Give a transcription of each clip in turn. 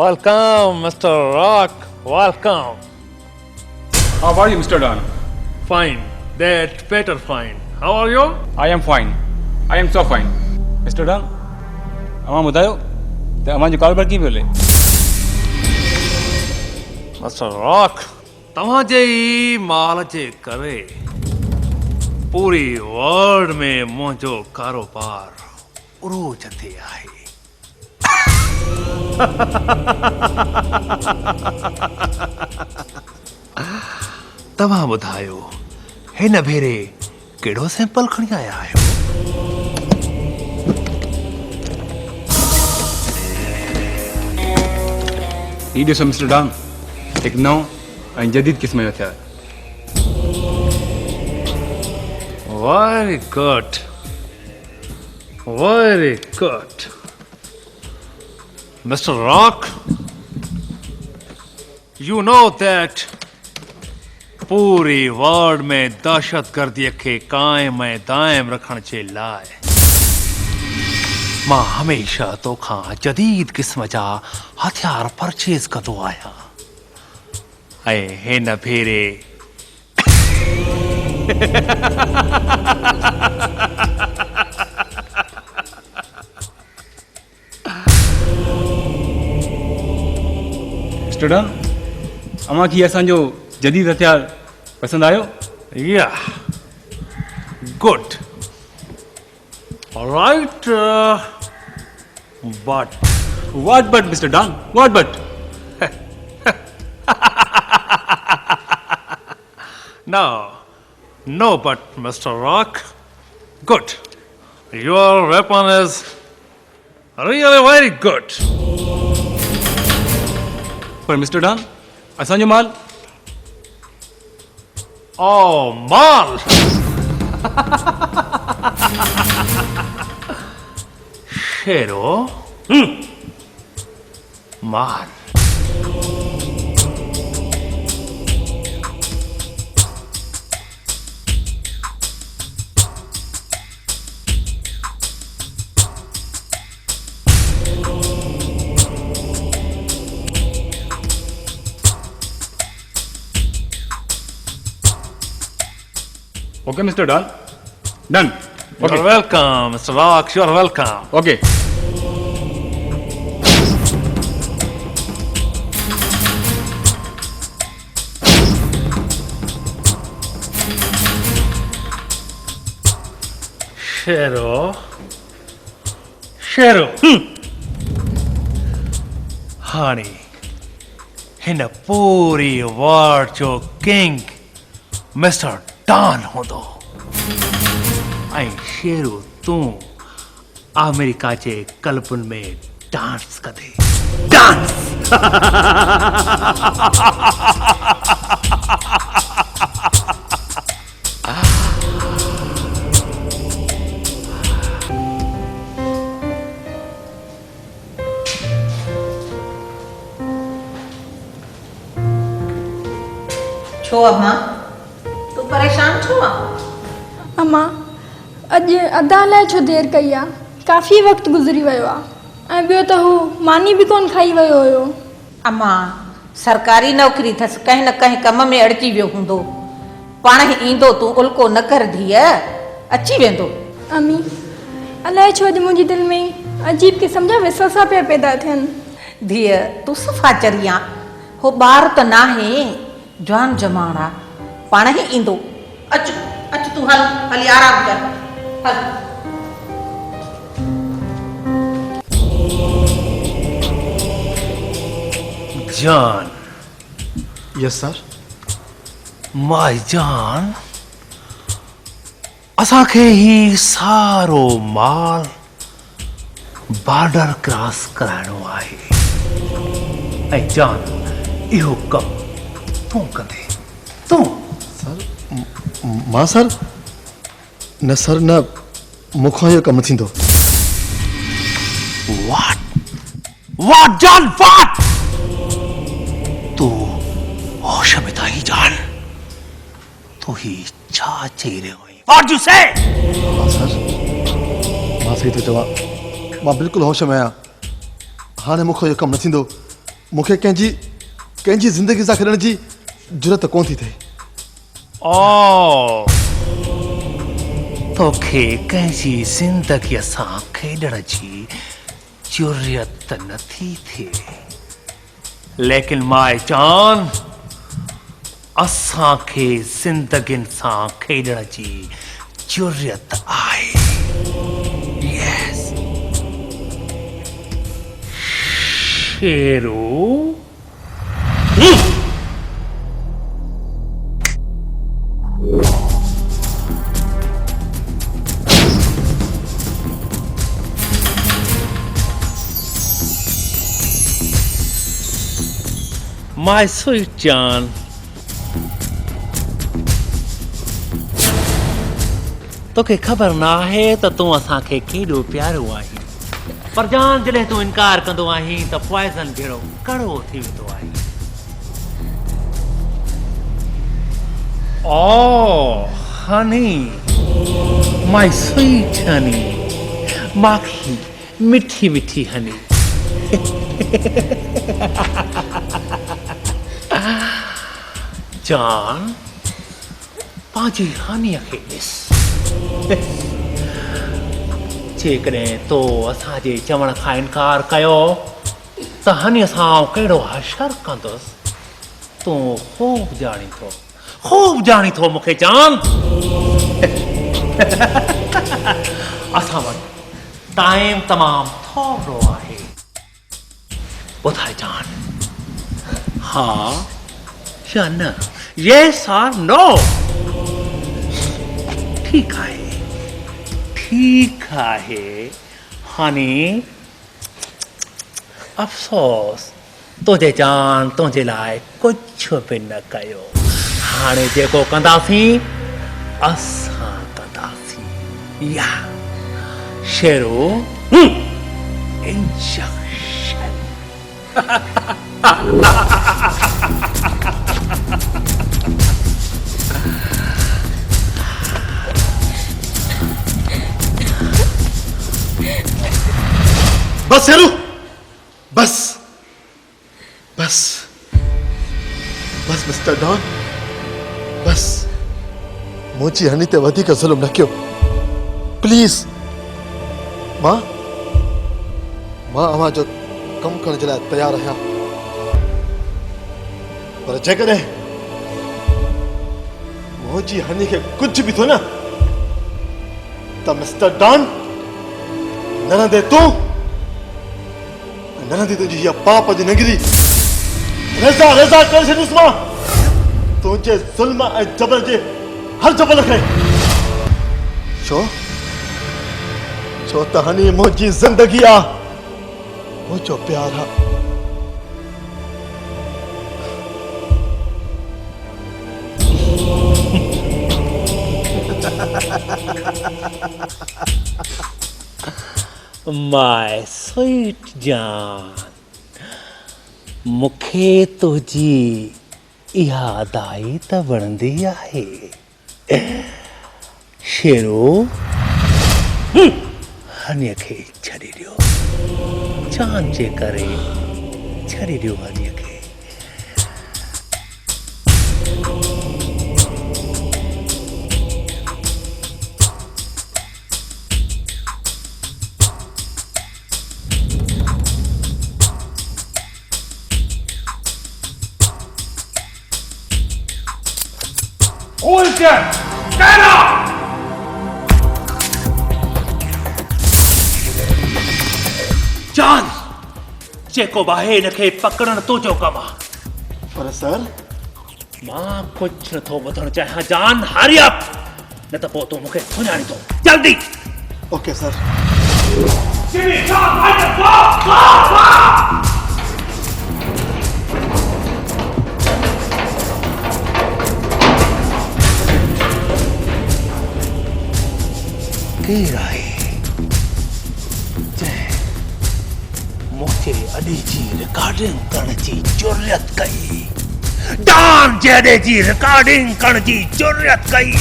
Welcome, Mr. Rock. Welcome. How are you, Mr. Don? Fine. That's better fine. How are you? I am fine. I am so fine. Mr. Don, अमा ॿुधायो त अमा जो कारोबार कीअं पियो हले? Mr. Rock, तव्हांजे ई माल जे करे पूरी वर्ल्ड में मुंहिंजो कारोबार उरूज ते आहे। तव्हां ॿुधायो हिन भेरे कहिड़ो सैंपल खणी आया आहियो? ही ॾिसो मिस्टर डॉन, हिकु नओं ऐं जदीद क़िस्म जो हथियार। Very good. Very good. Mr. Rock, you know that पूरी वर्ल्ड में दहशतगर्दी खे कायम ऐं दायम रखण जे लाइ मां हमेशा तोखां जदीद क़िस्म जा हथियार परचेज़ कंदो आहियां ऐं हिन भेरे मिस्टर डॉन, अमा खे असांजो जदीद हथियार पसंदि आयो? Yeah, good. All right, but What but, Mr. Don? What but? no, but Mr. Rock, good. Your weapon is really very good. पर मिस्टर डॉन, असांजो माल? Oh, mal. Shero, mal. Okay, Mr. Don. Done. You're Okay. welcome, Mr. Rock. You're welcome. Okay. Shero. Honey, हिन पूरी world जो king mister don हूंदो ऐं शेरू तूं America जे क्लबुनि में डांस कंदे। डांस छो अम्मा तू परेशान छो आहे? अम्मा अॼु अदा लाइ छो देरि कई आहे? काफ़ी वक़्तु गुज़री वियो आहे ऐं ॿियो त हू मानी बि कोन खाई वियो हुयो। अम्मा सरकारी नौकरी अथसि, कंहिं न कंहिं कम में अड़िजी वियो हूंदो। पाण ई ईंदो, तूं उल्को न कर धीअ, अची वेंदो। अम्मी अलाए छो अॼु मुंहिंजी दिलि में अजीब क़िस्म जा विसवसा पिया पैदा थियनि। धीअ तूं सफ़ा चरी आहे, हो ॿार त नाहे, जवान जमाण आहे, पाण ई ईंदो। अच अच तूं हल, हली आराम कर, हल। जान, यस सर। माय जान, असांखे ही सारो माल बॉर्डर क्रॉस कराइणो आहे ऐं जान इहो कमु तूं कंदे। तूं सर मां सर न मूंखां इहो कमु थींदो। What John, what? तू होश में था ही जान, तू ही छा चई रहियो आहीं? What you say? मां सर मां सही थो चवां, मां बिल्कुलु होश में आहियां। हाणे मूंखां इहो कमु न थींदो मूंखे कंहिंजी ज़िंदगी सां खेॾण जी ज़रूरत कोन थी थिए। ओ तोखे कंहिंजी ज़िंदगीअ सां खेॾण जी ज़रूरत नथी थिए, लेकिन माए जान असांखे ज़िंदगियुनि सां खेॾण जी ज़रूरत आहे। यस शेरू। My sweet John, तोखे ख़बर न आहे त तूं असांखे केॾो प्यारो आहीं, पर जान जॾहिं तूं इनकार कंदो आहीं त पॉइज़न जहिड़ो कड़ो थी वेंदो आहे। ओ हनी, माय स्वीट हनी, माखी मिठी मिठी हनी। जान पंहिंजी हानीअ खे ॾिस। जेकॾहिं तो असांजे चवण खां इनकार कयो त हनीअ सां कहिड़ो हशर कंदुसि तूं ख़ूब ॼाणी थो मूंखे जान। असां वटि टाइम तमामु थोरो आहे। ॿुधाए जान, हा या न, येस और नो? ठीक आहे हनी, अफ़सोस तुंहिंजे जान तुंहिंजे लाइ कुझु बि न कयो। हाणे जेको कंदासीं असां कंदासीं। या शेरू इंजेक्शन। बस शेरू, बस बस बस मिस्टर डॉन, बस मुंहिंजी हनी ते वधीक ज़ुल्म न कयो प्लीज़। मां अव्हां जो कमु करण जे लाइ तयारु आहियां, पर जेकॾहिं मुंहिंजी हनी खे कुझु बि थियो न त मिस्टर डॉन, न रहंदे तूं, न रहंदी तुंहिंजी इहा पाप जी नगरी, रेज़ा रेज़ा करे छॾींदुसि मां तुंहिंजे ज़ुल्म ऐं जबर जे हर जबल खे। छो त हनी मुंहिंजी ज़िंदगी आहे, मुंहिंजो प्यार आहे। माय स्वीट जान, मूंखे तुंहिंजी इहा अदाई त वणंदी आहे। शेरू हनीअ खे छॾे ॾियो, जान जे करे छॾे ॾियो हनीअ खे। जान जेको बाहे हिनखे पकड़ण तुंहिंजो कमु आहे। पर सर, मां कुझु नथो ॿुधणु चाहियां जान, हरी अप, न त पोइ तूं मूंखे सुञाणींदो। जल्दी। Okay sir. केरु आहे जंहिं मूंखे अॼु जी रिकॉर्डिंग करण जी ज़रूरत कई? डॉन जे अॼु जी रिकॉर्डिंग करण जी ज़रूरत कई?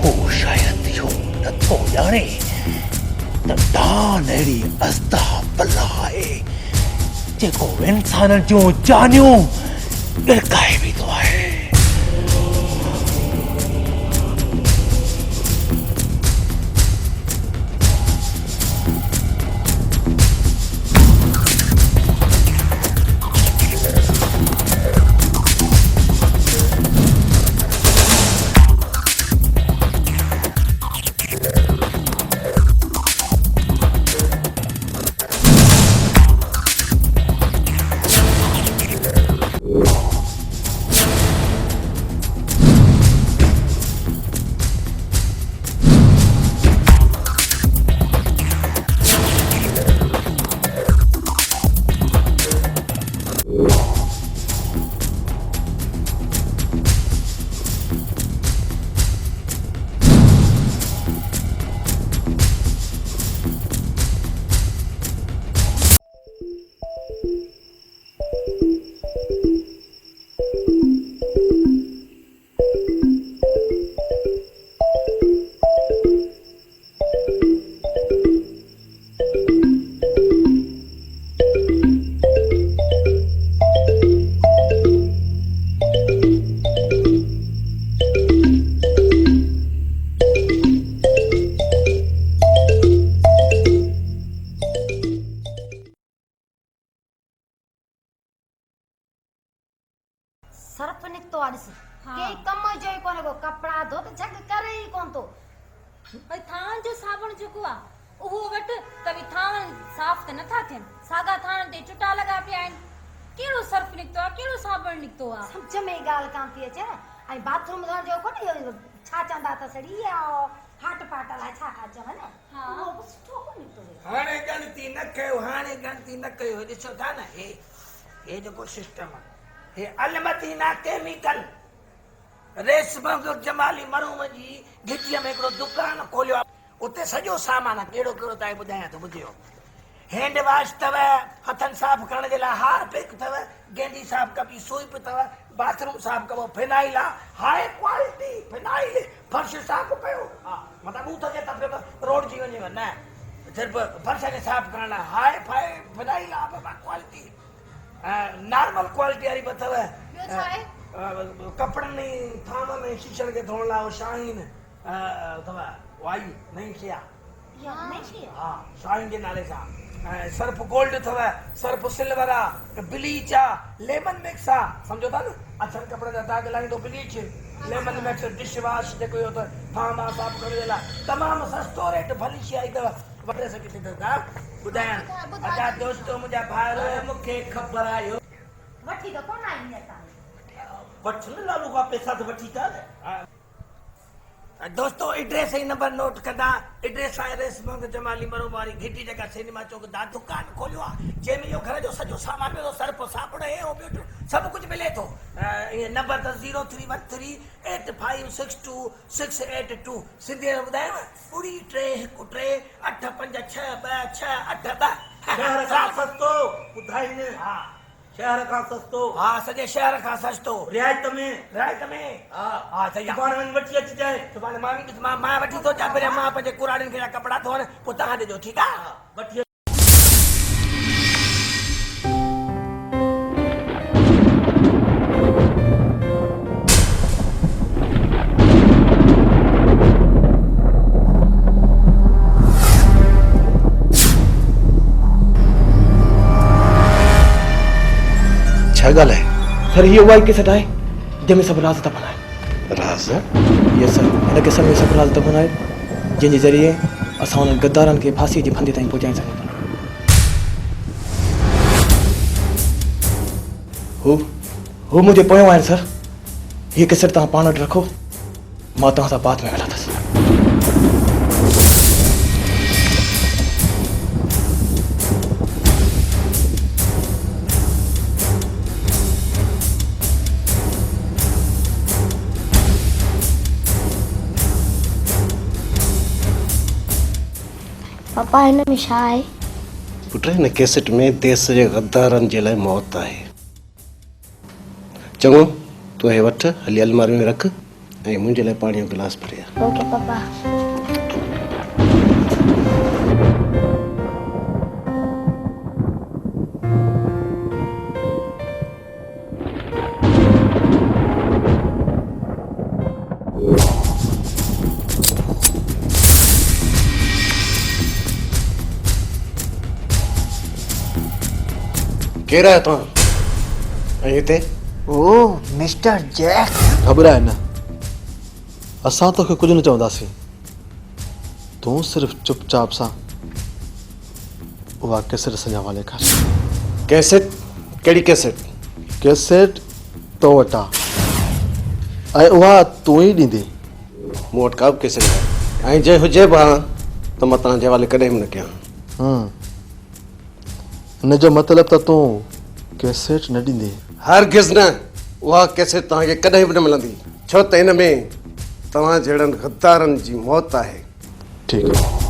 हू शायदि इहो नथो ॼाणे त डॉन अहिड़ी अज़दा बला आहे जेको इंसान जूं जानियूं गिरकाए वेंदो आहे। सर्फ निकतो आ ॾिस के कम जो ई कोने को कपड़ा धो त झग करे ई कोन तो भई थान जो साबुण जेको आ उहो वट त भी थान साफ़ त नथा थियन सागा थान ते चुटा लगा पिया आहिनि केड़ो सर्फ निकतो आ केड़ो साबुण निकतो आ समझ में गाल कान थी अचे आई बाथरूम धोण जो कोने छा चंदा त सड़ी आ हाट पाट ला छा का चवन हां वो सुठो को निकतो हाणे गणती न कयो हाणे गणती न कयो ॾिसो था न हे जेको सिस्टम आहे हे अलमदीना केमिकल रेशम जमाली मरूम जी गिटीअ में हिकिड़ो दुकान खोलियो उते सॼो सामान कहिड़ो कहिड़ो तव्हांखे ॿुधायां थो ॿुधियो हैंड वॉश अथव हथनि साफ़ करण जे लाइ हारपिक अथव गेंडी साफ़ कबी सूप अथव बाथरूम साफ़ कबो फिनाइल आहे हाई क्वालिटी फिनाइल फर्श साफ़ कयो हा मतिलबु हू थके त पियो रोड जी वञेव न सिर्फ़ु फर्श खे साफ़ करण लाइ हाई फाई फिनाइल आहे बाबा क्वालिटी नॉर्मल क्वालिटी वारी अथव कपिड़नि थाम में शीशनि खे धोअण लाइ शाइन अथव वाई नई शइ आहे हा शाइन जे नाले सां सर्फ गोल्ड अथव सर्फ सिल्वर आहे ब्लीच आहे लेमन मिक्स आहे सम्झो था न अछनि कपिड़े जा दाग लाहींदो bleach lemon mix dish wash जेको इहो अथव थाम आहे साफ़ करण जे लाइ तमामु सस्तो रेट भली शइ आई अथव वठे सघे थी था ॿुधायां अदा दोस्तो मुंहिंजा भाइर मूंखे ख़बर आयो वठी तो कोन आई ने ता वठ न लालू का पैसा तो वठी था दोस्तों एड्रेस ही नंबर नोट कंदा एड्रेस आहे रेशम जमाली मरोबारी घिटी जगह सिनेमा चौक दा दुकान खोलियो आहे जंहिंमें इहो घर जो सॼो सामान मिलो सर्फ साबुण हे हो ॿियो सभु कुझु मिले थो इहे नंबर त 03138562 सिंधी में ॿुधायांव 3 शहर खां सस्तो ॿुधाईनि हा शहर खां सस्तो हा सॼे शहर खां सस्तो रियायत में हा हा सही आहे सुभाणे वञी वठी अचिजांइ सुभाणे मां वठी थो अचां पहिरियों मां पंहिंजे कुराड़ियुनि खे कपिड़ा धोअण पोइ तव्हां ॾिजो ठीकु आहे वठी छा ॻाल्हि आहे सर हीअ उहा ई केसट आहे जंहिंमें सभु राज़ था बनाइनि राज़ यस सर हिन केस में सभु राज़ था बनाइनि जंहिंजे ज़रिए असां हुननि गद्दारनि खे फांसीअ जी फंदे ताईं पहुचाए सघूं था हू मुंहिंजे पोयां आहिनि सर हीअ केसट तव्हां पाण वटि रखो मां तव्हां सां बाद में ॻाल्हाईंदुसि पापा हिन में छा आहे पुट हिन कैसेट में देश जे गद्दारनि जे लाइ मौत आहे चङो तूं हे वठ हली अलमारी में रख ऐं मुंहिंजे लाइ पाणी जो गिलास भरे आ ओके पापा केरु आहियो तव्हां ऐं हिते ओ मिस्टर जैक घबराए न, असां तोखे कुझु न चवंदासीं। तूं सिर्फ़ चुपचाप सां उहा कैसेट असांजे हवाले कर। कैसेट? कहिड़ी कैसेट? कैसेट तो वटि आहे ऐं उहा तूं ई ॾींदी। मूं वटि का बि कैसेट आहे ऐं जे हुजे बि हा त मां तव्हांजे हवाले कॾहिं बि न कयां। हिन जो मतिलबु त तूं कैसेट न ॾींदी। हरगिज़ न, उहा कैसेट तव्हांखे कॾहिं बि न मिलंदी, छो त हिन में तव्हां जहिड़नि गद्दारनि जी मौत आहे। ठीकु आहे।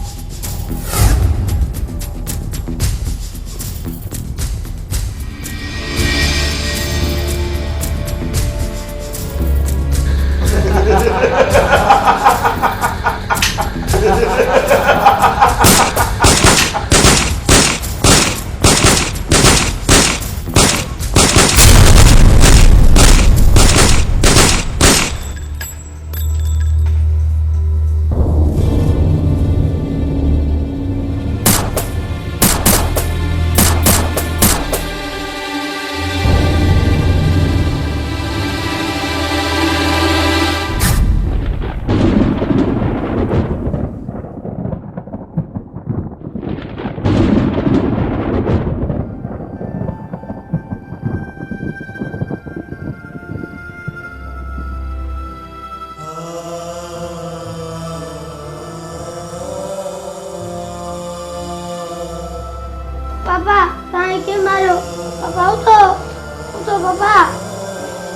पापा ताई के मारो। पापा उठो पापा।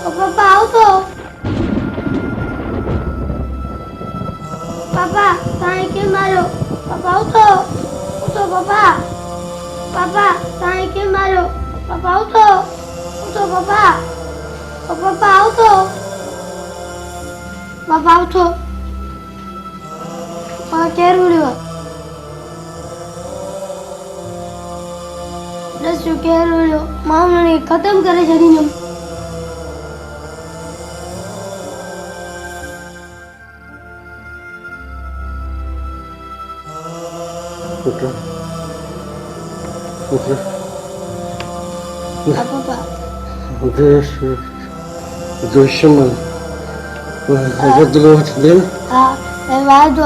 ओ पापा उठो। पापा ताई के मारो। पापा उठो पापा। पापा ताई के मारो। पापा उठो पापा। ओ पापा उठो। पापा उठो। पापा केर उड़ियो? दसो केर हुयो? मां हुनखे ख़तम करे छॾींदुमि। पापा दुश्मन बदलो दे। हाँ मैं वादो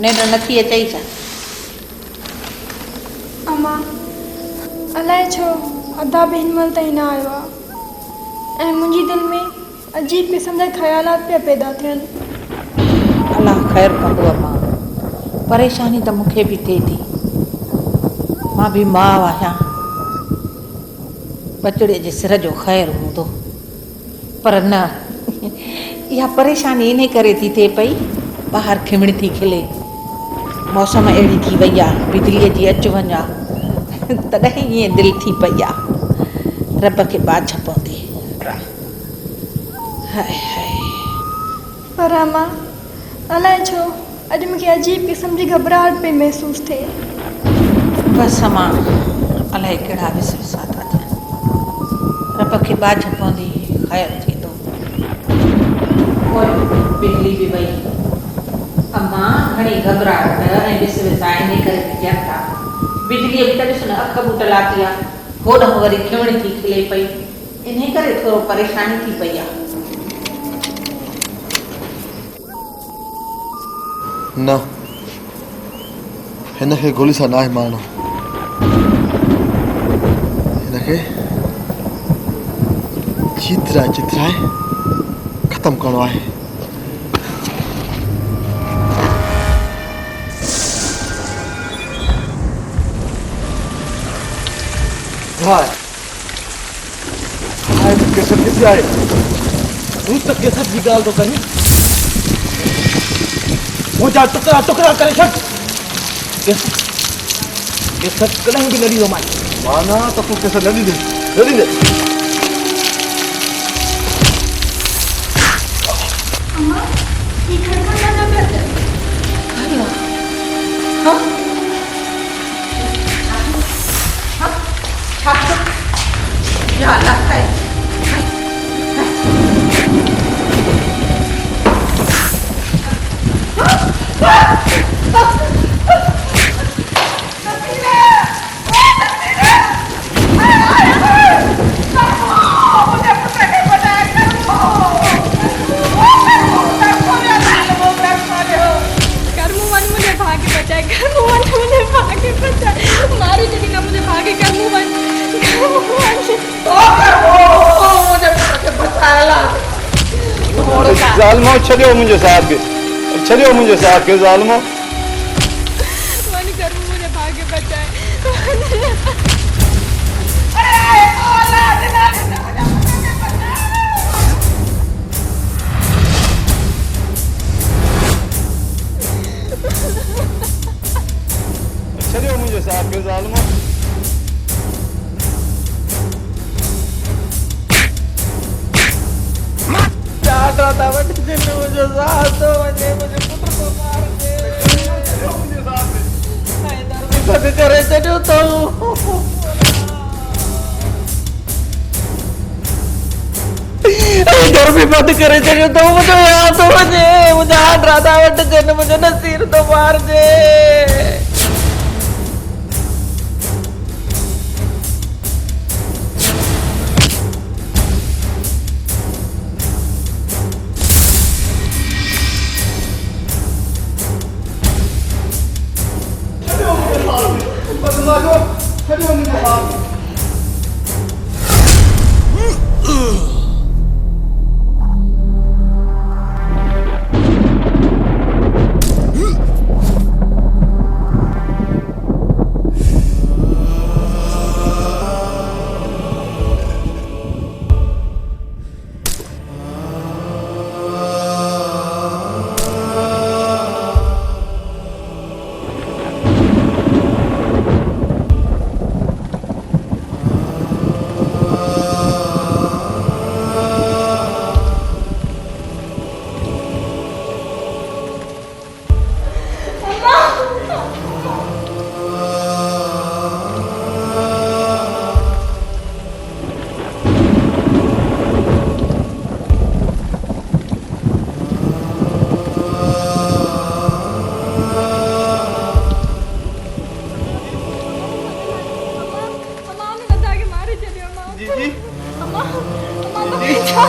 निंड नथी अचई छा? अम्मा अलाए छो अदा बि हिन महिल ताईं न आयो आहे ऐं मुंहिंजी दिलि में अजीब क़िस्म जा ख़्यालात पिया पैदा थियनि। अलाह ख़ैरु कंदो अम्मा, परेशानी त मूंखे बि थिए थी। मां बि माउ आहियां, बचड़े जे सिर जो ख़ैरु हूंदो, पर न, इहा परेशानी इन करे थी थिए पई, ॿाहिरि खिमिड़ी थी खिले, मौसम अहिड़ी थी वई आहे, बिजलीअ जी अचु वञु आहे, तॾहिं ईअं दिलि थी पई आहे। रब खे बाझ पवंदी। हाय हाय। पर अम्मा अलाए छो अॼु मूंखे अजीब क़िस्म जी घबराहट पई महसूसु थिए। बसि अम्मा, अलाए कहिड़ा विसवसा था थियनि। रब खे बाझ पवंदी, ख़ैरु थींदो। बिजली बि वई। अम्मा घणी घबराहट ऐं विसवसा इन करे थियनि था। बिजलीअ बि त ॾिस न अख ॿुटला थी आहे, होॾां वरी खिमिड़ी थी खिले पई, इन करे थोरो परेशानी थी पई आहे। न, हिन खे गोली सां न आहे मारणो, हिनखे चित्राए ख़तमु करणो आहे। केसर किथे आहे? तूं त केसर जी ॻाल्हि थो करीं, मुंहिंजा टुकड़ा टुकड़ा करे छॾ। केसर कॾहिं बि न ॾींदो माना त तूं केसर न ॾींदे, न ॾींदे। अम्मा ये खड़खड़ाना पिया थियनि। या अल्लाह खाए। ज़ालिमो छॾियो मुंहिंजे साथ खे, छॾियो मुंहिंजे साथ खे ज़ालिमो। छॾियो मुंहिंजे साथ खे ज़ालिमो। मुंहिंजो साथ थो वञे, मुंहिंजे पुट को मार दे। मुंहिंजो करे छॾियो अथऊं। दर बि बंदि करे छॾियो अथऊं। मुंहिंजो यादि थो वञे, मुंहिंजा हाथ राधा वटि मुंहिंजो नसीर थो मारजे।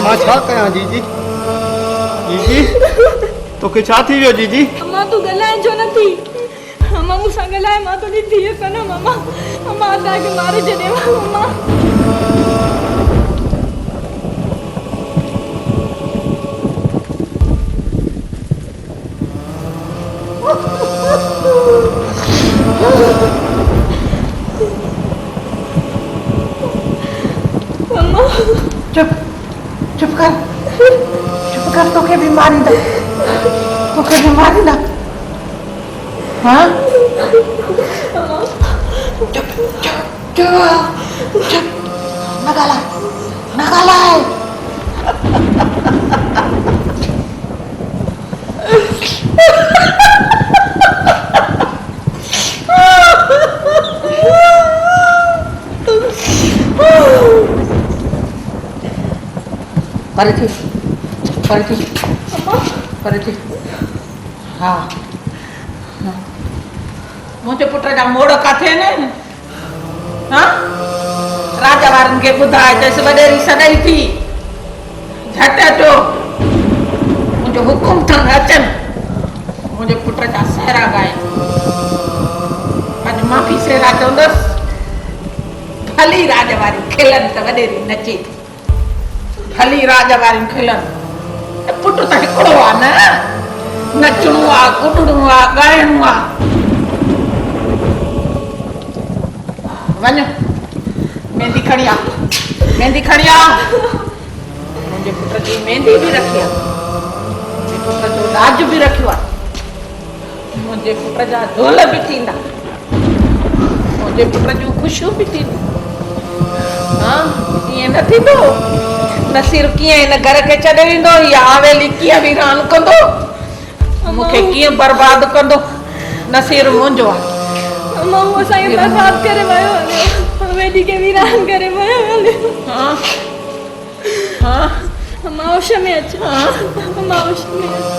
मां छा कयां जीजी? जीजी तोखे छा थी वियो जीजी? मां तूं ॻाल्हाए छो नथी? मां मूंसां ॻाल्हाए, मां तुंहिंजी धीअ कान मामा। मां तव्हांखे मारे छॾियो मामा। चुप चुप कर तोखे भी मारींदा, हाँ? चुप न ॻाल्हाए। पर थी हाँ मुंहिंजे पुट जा मोड़ किथे आहिनि? हाँ राजा वारनि खे ॿुधाए तेसि वॾेरी सॾई थी, झटि अचो, मुंहिंजो हुकुम अथनि अचनि, मुंहिंजे पुट जा सेहरा ॻाइनि। अॼु मां बि सेहरा चवंदसि, भली राज वारी खिलनि त वॾेरी नचे थी, भली राज वारी खिलनि। पुट त हिकिड़ो आहे न, नचणो आहे, कुटणो आहे, ॻाइणो आहे। वञ मेहंदी खणी आ, मुंहिंजे पुट जी मेहंदी बि रखी आहे, मुंहिंजे पुट जो ॾाज बि रखियो आहे, मुंहिंजे पुट जा ढोल बि थींदा, मुंहिंजे पुट जूं ख़ुशियूं बि थींदियूं। हाँ ईअं न थींदो? नसीर कीअं हिन घर खे छॾे वेंदो, या हवेली कीअं वीरान कंदो, मूंखे कीअं बर्बाद कंदो? नसीर मुंहिंजो आहे। मां उहो असांखे बर्बाद करे वियो हलियो, हवेली खे वीरान करे वियो हलियो। हाँ मां होश में अच, मां होश में अच।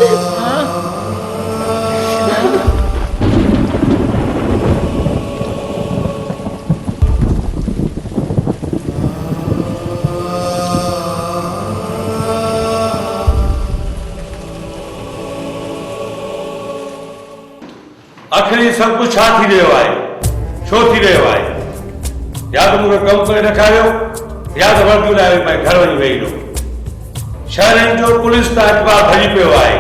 आखिर ये सब कुछ छा थी रहियो आहे, छो थी रहियो आहे? या त मूंखे कमु करे रखायो, या त वर्दियूं लाइ मैं घर वञी वेही रहो। शहरनि जो पुलिस त एतबार भॼी पियो आहे,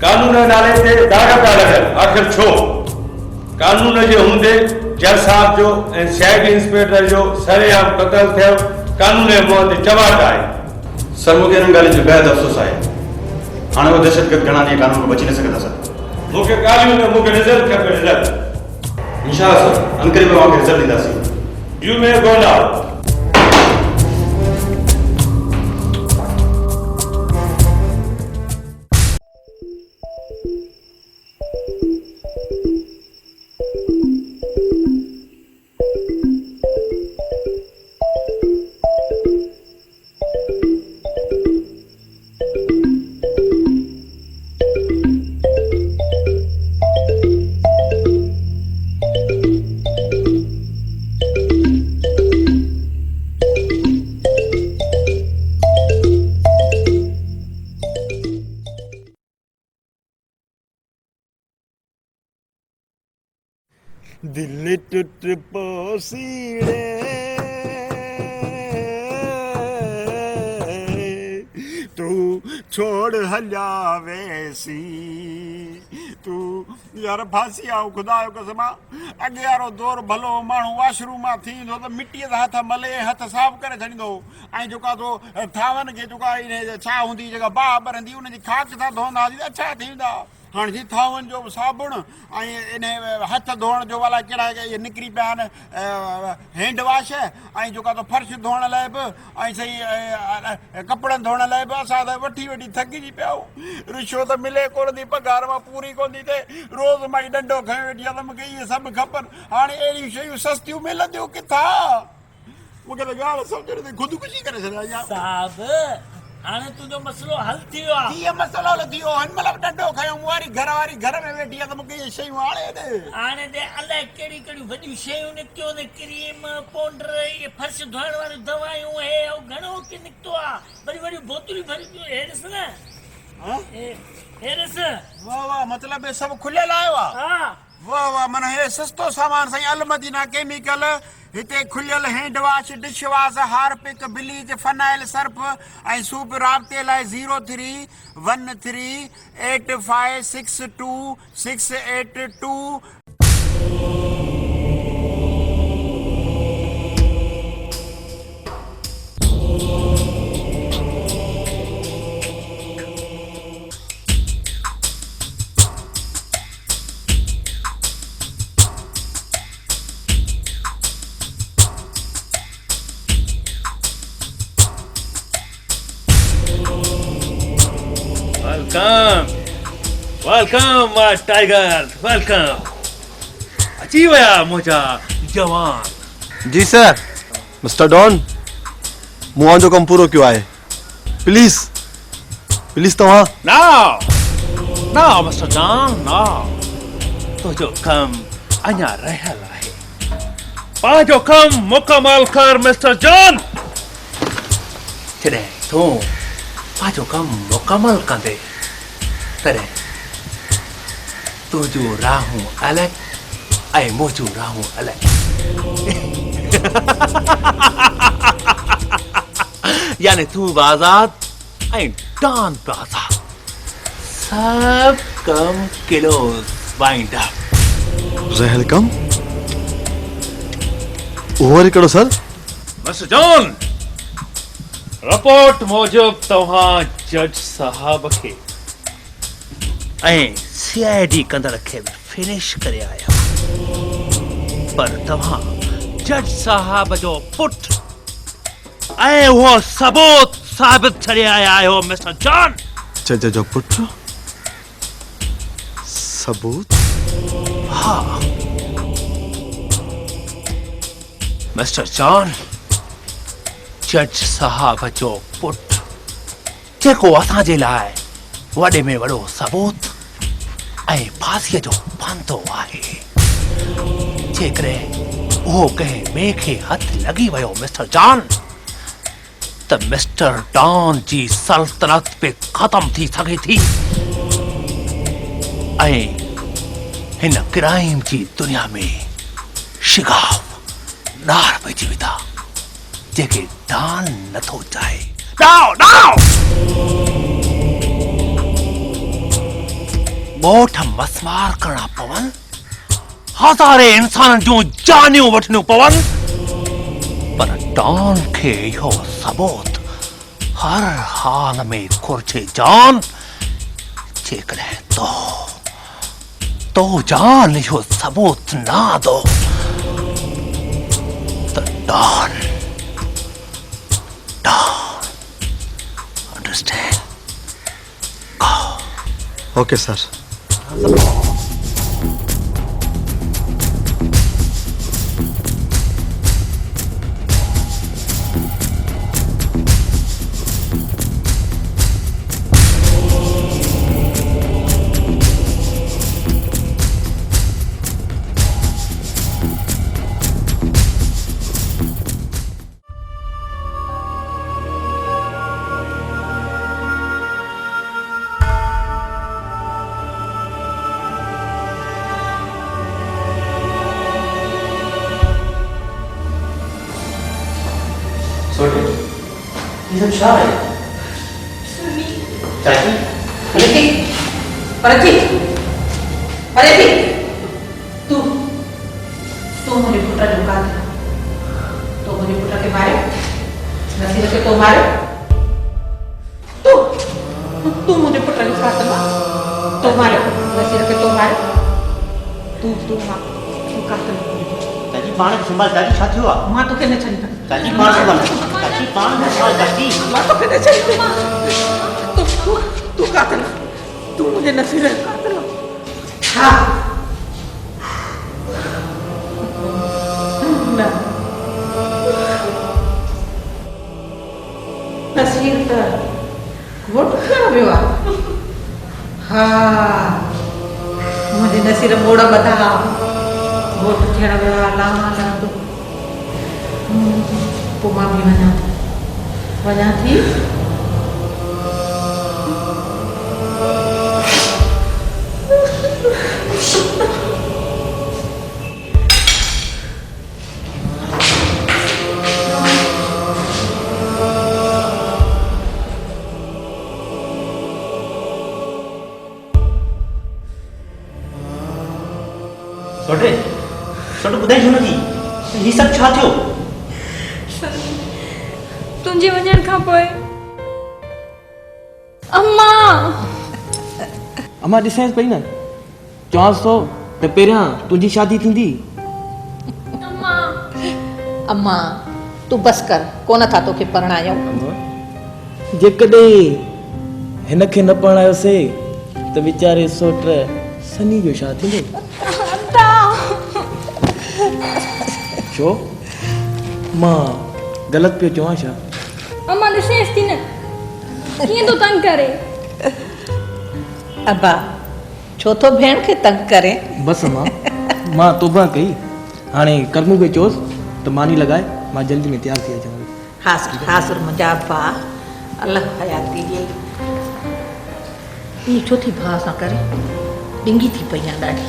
कानून नाले ते दाग पिया लॻनि। आखिर छो? कानून जे हूंदे जज साहब जो ऐं सीआईडी इंस्पेक्टर जो सरेआम क़त्ल थियो, कानून जे मुंहं ते चवाट आहे। सर मूंखे हिन ॻाल्हि जो बेहद अफ़सोस आहे। हाणे उहो दहशतगर्द घणा ॾींहं कानून खां बची न सघंदा सर। मूंखे ॻाल्हियूं न, मूंखे रिज़ल्ट खपे, रिज़ल्ट। इंशाअल्लाह सर, अनकरीब में तव्हांखे रिज़ल्ट ॾींदासीं। You may go now. दिल टूट पोसीड़े तू छोड़ हलिया वेसी, तू यार फांसी आओ खुदा जो कसम। अॻे वारो दौर भलो, माण्हू वॉशरूम मां थींदो त मिटीअ सां हथ मले हथ साफ़ करे छॾींदो, ऐं जेका तो थावनि खे जेका छा हूंदी जेका बाहि ॿरंदी उनजी खाक सां धोईंदा हुआसीं त छा थींदा। हाँ जी थावन जो साबुण इन हथ धोण जो वाला कड़ा निकरी पिया आहिनि, हैंड वॉश ऐं जेका तो फर्श धोण लाइ बि ऐं सही कपिड़नि धोण लाइ बि असां त वठी वठी थकिजी पिया आहियूं। रिश्वत मिले कोन थी, पघार मां पूरी कोन थी थिए, रोज़ मां डंडो खयो वेठी आहे त मूंखे इहे सभु खपनि। हाणे अहिड़ियूं शयूं सस्तियूं मिलंदियूं किथां? मूंखे त ॻाल्हि सम्झ नथी, ख़ुदकुशी करे छॾिया साहब। हाणे तुंहिंजो मसलो हल थी वियो आहे। कीअं मसलो हल थी वियो? हिन महिल डंडो खयो, मूं वारी घर में वेठी आहे त मूंखे इहे शयूं हाणे ॾे। हाणे ते अलाए कहिड़ियूं कहिड़ियूं वॾियूं शयूं निकितियूं आहिनि, क्रीम पाउडर, इहे फर्श धोइण वारियूं दवायूं, हे घणो की निकितो आहे, वरी वॾियूं बोतलूं भरी पियूं। हे ॾिस न, वाह वाह मतलब ये सब खुलियल आयो आहे वाह वाह माना हे सस्तो सामान साईं अल मदीना केमिकल हिते खुलियल hand wash dish wash Harpic bleach phenyl Surf ऐं सूप राब्ते लाइ 03138562682682 वेलकम टाइगर वेलकम अची विया मुंहिंजा जवान। जी सर। मिस्टर डॉन मुआ जो कम पूरो कयो आहे प्लीज प्लीज तव्हां ना मिस्टर जॉन ना तुंहिंजो कम अञा रहियल आहे पंहिंजो कम मुकमल कर मिस्टर जॉन। जॾहिं तूं पंहिंजो कम मुकमल कंदे तॾहिं तुंहिंजूं राहूं अलॻि ऐं मुंहिंजूं राहूं अलॻि। यानी तूं बि आज़ाद ऐं डॉन बि आज़ाद। सब कम क्लोज वाइंड अप। रहल कम उहो वरी कहिड़ो सर? मिस्टर जॉन रिपोर्ट मूजिब तव्हां जज साहब खे ऐं सीआईडी कंदड़ खे बि फिनिश करे आया पर तव्हां जज साहब जो पुट ऐं उहो सबूत साबित छॾे आया आहियो मिस्टर जॉन। जज जो पुट सबूत? हाँ मिस्टर जॉन जज साहब जो पुट जेको असांजे लाइ वॾे में वॾो सबूत ऐं फांसीअ जो फंदो आहे। जेकॾहिं उहो कंहिं ॿिए खे हथ लॻी वियो मिस्टर जॉन त मिस्टर डॉन जी सल्तनत पे ख़तम थी सघे थी ऐं हिन क्राइम जी दुनिया में शिगाव नार पइजी वेंदा जेके डॉन नथो चाहे। नाउ ॻोठ मसमार करणा पवन हज़ारे इंसाननि जूं जानियूं वठणियूं पवन पर डॉन खे इहो सबूत हर हाल में घुर्जे जॉन। जेकॾहिं तो जान इहो सबूत ना दो त डॉन अंडरस्टैंड? Okay sir. ये सब क्या है? चाची अरे तू मुझे पुट्टा झुका दे तो मुझे पुट्टा के मारे नसीब के तो मारे तू मुझे पुट्टा झुका दे तो मारे नसीब के तो मारे तू काटल चाची पाण संभाल चाची छा थियो आहे मां तोखे न छॾी चाची पाण संभाल चाची पाण संभाल चाची मां तोखे न छॾी तू काटल तू मुझे नसीब काटल हाँ नसीब त घोट थियण वियो आहे हाँ मुंहिंजे नसीब मोड़ ॿधा घोट थियण वियो आहे लामा पोइ मां बि वञा थी सोटे सोटे ॿुधाई छो नथी ही सभु छा थियो? तुंहिंजे वञण खां पोइ अम्मा अम्मा ॾिसेसि पई न, चवांसि थो त पहिरियां तुंहिंजी शादी थींदी। अम्मा अम्मा तूं बस कर, कोन था तोखे परणायूं। जेकॾहिं हिन खे न परणायोसीं त वीचारे सोट सनी जो छा थींदो? छो मां ग़लति पियो चवां छा? अम्मा ॾिसेसि थी न कीअं थो तंग करे। अब्बा छो थो भेण खे तंग करे? बसि अम्मा मां तोबा कई, हाणे कर्मू खे चयोसि त मानी लॻाए, मां जल्दी में तयारु थी अचां। हाज़िर हाज़िर मुंहिंजा अब्बा, अलाह हयाती ॾिए। हीअ छो थी भाउ सां करे? ॾिंगी थी पई आहे ॾाढी।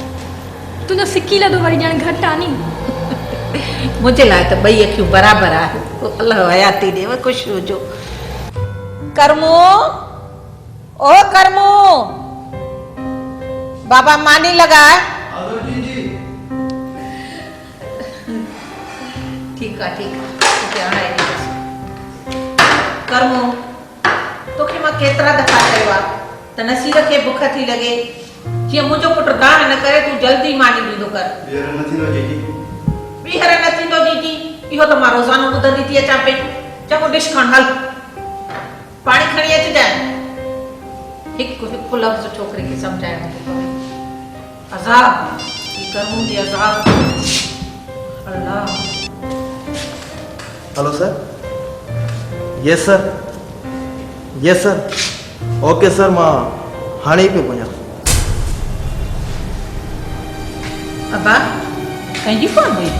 तुंहिंजो सिकी लधो वरी ॼण घटि आहे नी। मुंहिंजे लाइ त ॿई अखियूं बराबरि आहे। अलाह हयाती ॾिए, ख़ुशि हुजो। कर्मू, ओ कर्मू, बाबा मानी लॻाए। ठीकु आहे तोखे हाणे कर्मू, तोखे मां केतिरा दफ़ा चयो आहे त नसीर खे बुख थी लॻे, जीअं मुंहिंजो पुटु दान न करे तूं जल्दी मानी ॾींदो कर। ॿीहर न थींदो जीजी, इहो त मां रोज़ानो ॿुधंदी थी अचां पई। चङो डिश खण, हल पाणी खणी अचिजांइ। हिकु हिकु लफ़्ज़ छोकिरे खे सम्झाइण थो पवे। अज़ाब कर्मू जी अज़ाब। Allah. Hello sir. Yes sir, yes sir, okay sir, मां हाणे ई पियो पहुचां। अब्बा कंहिंजी फोन हुई?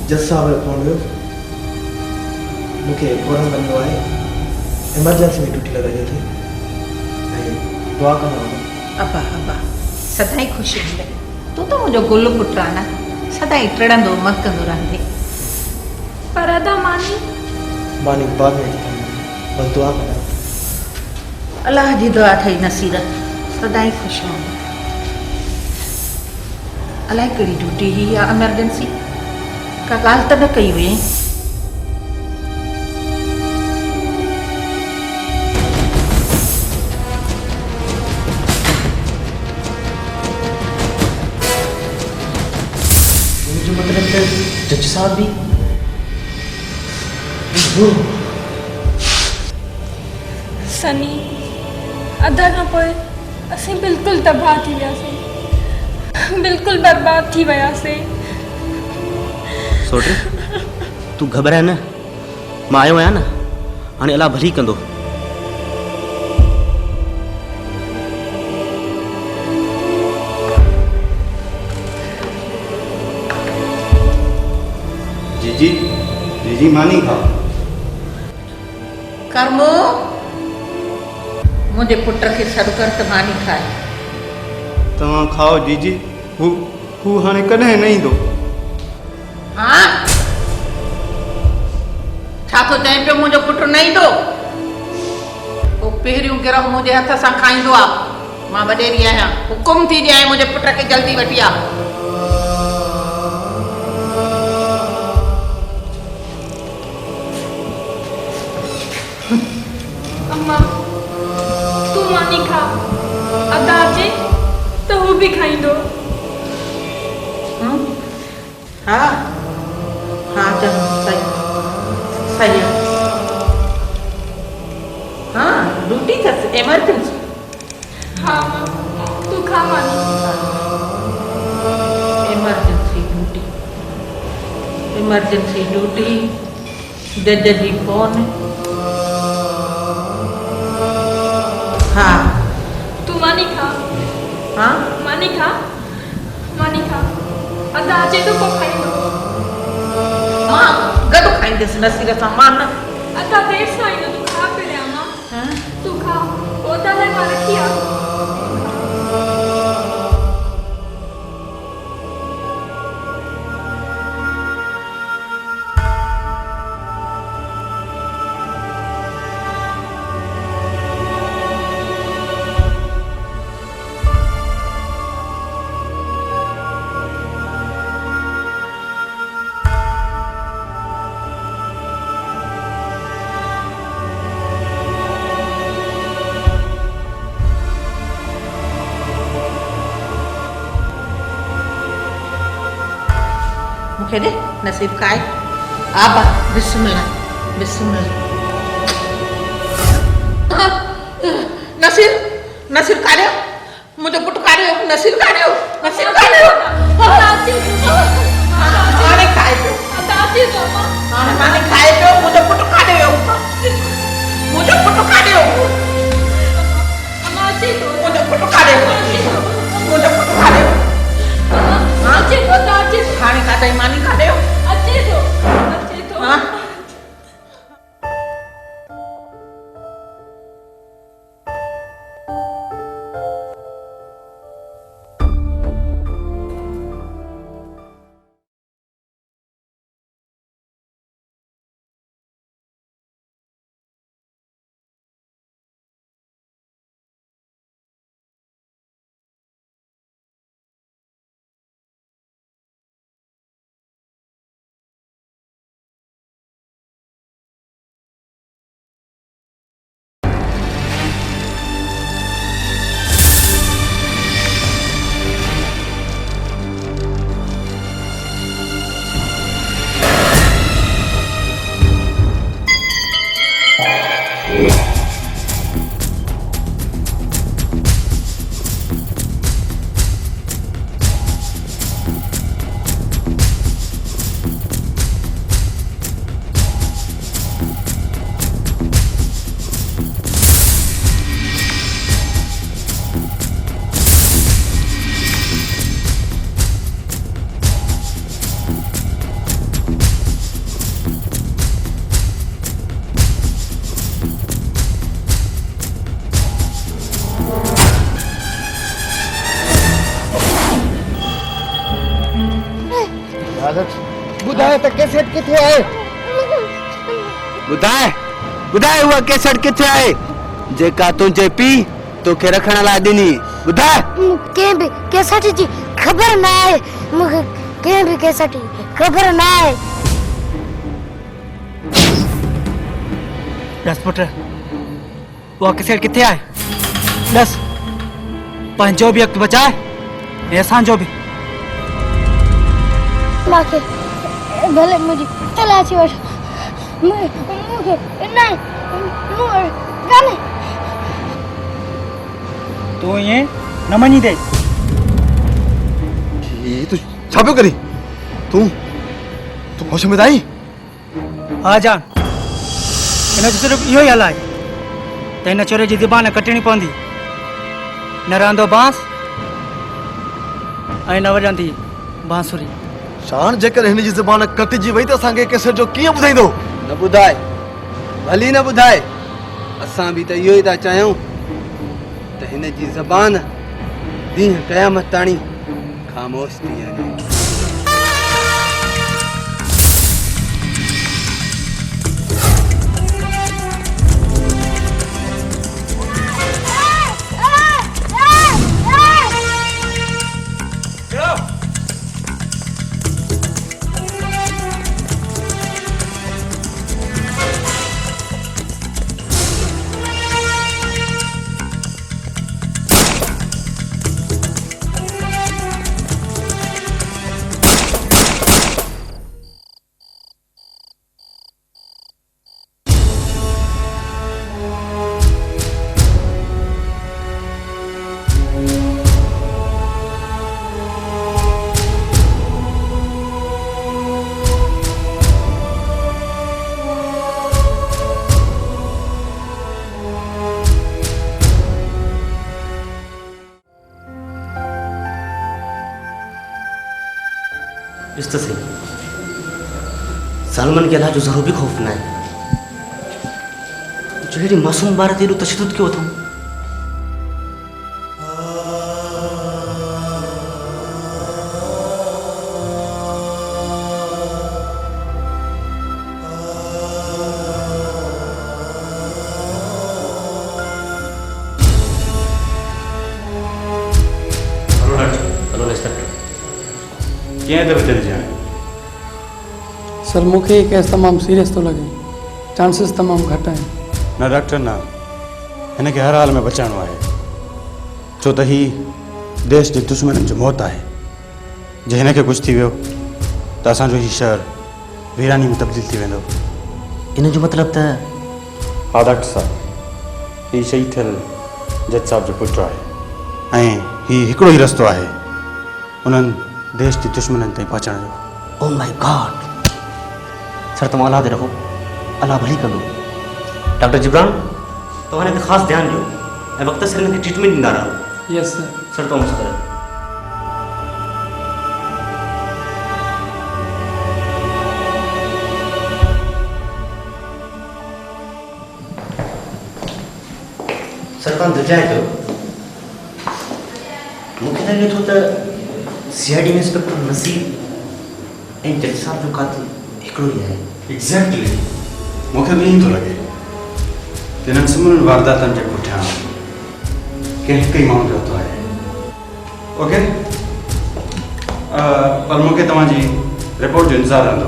जज साहब जो फोन हुयो। मूंखे फौरन वञिणो आहे, इमरजेंसी में ड्यूटी लॻाई अथई ऐं दुआ कंदा वञो। अब्बा अब्बा सदाईं ख़ुशी मिले। तूं त मुंहिंजो गुल पुटु आहे न, सदाईं टिड़ंदो महकंदो रहंदे। पर अदा मानी मानी बाद में बस दुआ कंदा। अल्लाह जी दुआ ठही नसीर सदाईं ख़ुशि रहंदो। अलाए कहिड़ी ड्यूटी ही या एमरजेंसी, का ॻाल्हि त न कई हुई? मुंहिंजो मतिलबु त जज साहब बि सनी, अदा खां पोइ असीं बिल्कुलु तबाह थी वियासीं, बिल्कुलु बर्बाद थी वियासीं। सोटे तूं घबराए न, मां आयो आहियां न, हाणे अलाह भली कंदो। जीजी जीजी मानी खाओ। कर्मू, मुंहिंजे पुट खे सॾु कर त मानी खाए। तव्हां खाओ जीजी, हू हाणे कॾहिं न ईंदो। हाँ छा थो चए पियो? मुंहिंजो पुटु न ईंदो? पोइ पहिरियों गिरह मुंहिंजे हथ सां खाईंदो आहे। मां वॾेरी आहियां, हुकुम थी ॾियां मुंहिंजे पुट खे जल्दी वठी आ। अम्मा तूं मानी खा, अदा अचे त हू बि खाईंदो। हा हा चङो, सही सही आहे। हाँ ड्यूटी अथसि, एमरजेंसी। हा तूं खा मानी। इमरजेंसी ड्यूटी, जज जी फोन। हाँ तूं मानी खा। हाँ मानी खा, मानी खा। अदा अचे तो पोइ खाईंदो। मां गॾु खाईंदसि नसीर सां, मां न। अदा देर सां ईंदो, तूं खा पहिरियां मां। तूं खा, पोइ अदा लाइ मां रखी आहे। मूंखे दे नसीब खाए आबा बिस्मिल्लाह बिस्मिल्लाह नसीब नसीब काढ़ियो मुंहिंजो पुटु काढ़ियो नसीब काढ़ियो हाणे खाए पियो हाणे माने खाए पियो मुंहिंजो पुटु काढ़ियो मुंहिंजो पुटु काढ़ियो हाणे काढाई मानी काढ़ियो हाँ ॿुधाए त कैसेट किथे आहे ॿुधाए उहा कैसेट किथे आहे जेका तुंहिंजे पीउ तोखे रखण लाइ ॾिनी ॿुधाए कंहिं बि कैसेट जी ख़बर न आहे मूंखे कंहिं बि कैसेट जी ख़बर न आहे ॾस पुट उहा कैसेट किथे आहे ॾस पंहिंजो बि वक़्तु बचाए ऐं असांजो बि मूंखे भले मुंहिंजी तलाशी वठ मूंखे न तूं ईअं न मञींदे तूं छा पियो करीं तूं होश में आई हा जान हिन जो सिर्फ़ु इहो ई हल आहे त हिन चोरे जी ज़बान कटणी पवंदी न रहंदो बांस ऐं न वॼंदी बांसुरी शान जेकर हिन जी ज़बान कटिजी वई त असांखे कैसेट जो कीअं ॿुधाईंदो न ॿुधाए भली न ॿुधाए असां बि त इहो ई था चाहियूं त हिन जी ज़बान ॾींहुं क़यामत ताणी ख़ामोश थी वञे ॾिस त सही सलमान के अलावा जो ज़रो भी खौफ न आहे जहिड़ी मासूम ॿार ते एॾो तशदुद कयो अथऊं कीअं थो ॿुधनि ॼाण सर मूंखे ही केस तमामु सीरियस थो लॻे चांसिस तमामु घटि आहिनि न डॉक्टर न हिनखे हर हाल में बचाइणो आहे छो त ही देश जे दुश्मननि जो मौत आहे जे हिनखे कुझु थी वियो त असांजो हीउ शहर वीरानी में तब्दील थी वेंदो। इन जो मतिलबु त हा डॉक्टर साहब, हीउ शहीद थियल जज साहब जो पुटु आहे ऐं हीउ हिकिड़ो ई रस्तो आहे उन्हनि देश जे दुश्मननि ताईं पहुचण जो। Oh my God. सर तव्हां अलाह ते रहो, अलाह भली कंदो। डॉक्टर जिब्रान तव्हां हिन ते ख़ासि ध्यानु ॾियो ऐं वक़्त सां हिन खे ट्रीटमेंट ॾींदा रहो। यस सर। सर तव्हां मूंसां गॾु। सर तव्हां दिलजाए कयो, मूंखे लॻे थो त CID में इंस्पेक्टर नसीब ऐं जज साहब जो कातिल हिकिड़ो ई आहे। एग्ज़ैक्टली, मूंखे बि ईअं थो लॻे त हिननि सिमुलनि वारदातनि जे पुठियां कंहिं हिकु ई माण्हू जो हथु आहे। ओके, पर मूंखे तव्हांजी रिपोर्ट जो इंतज़ारु रहंदो।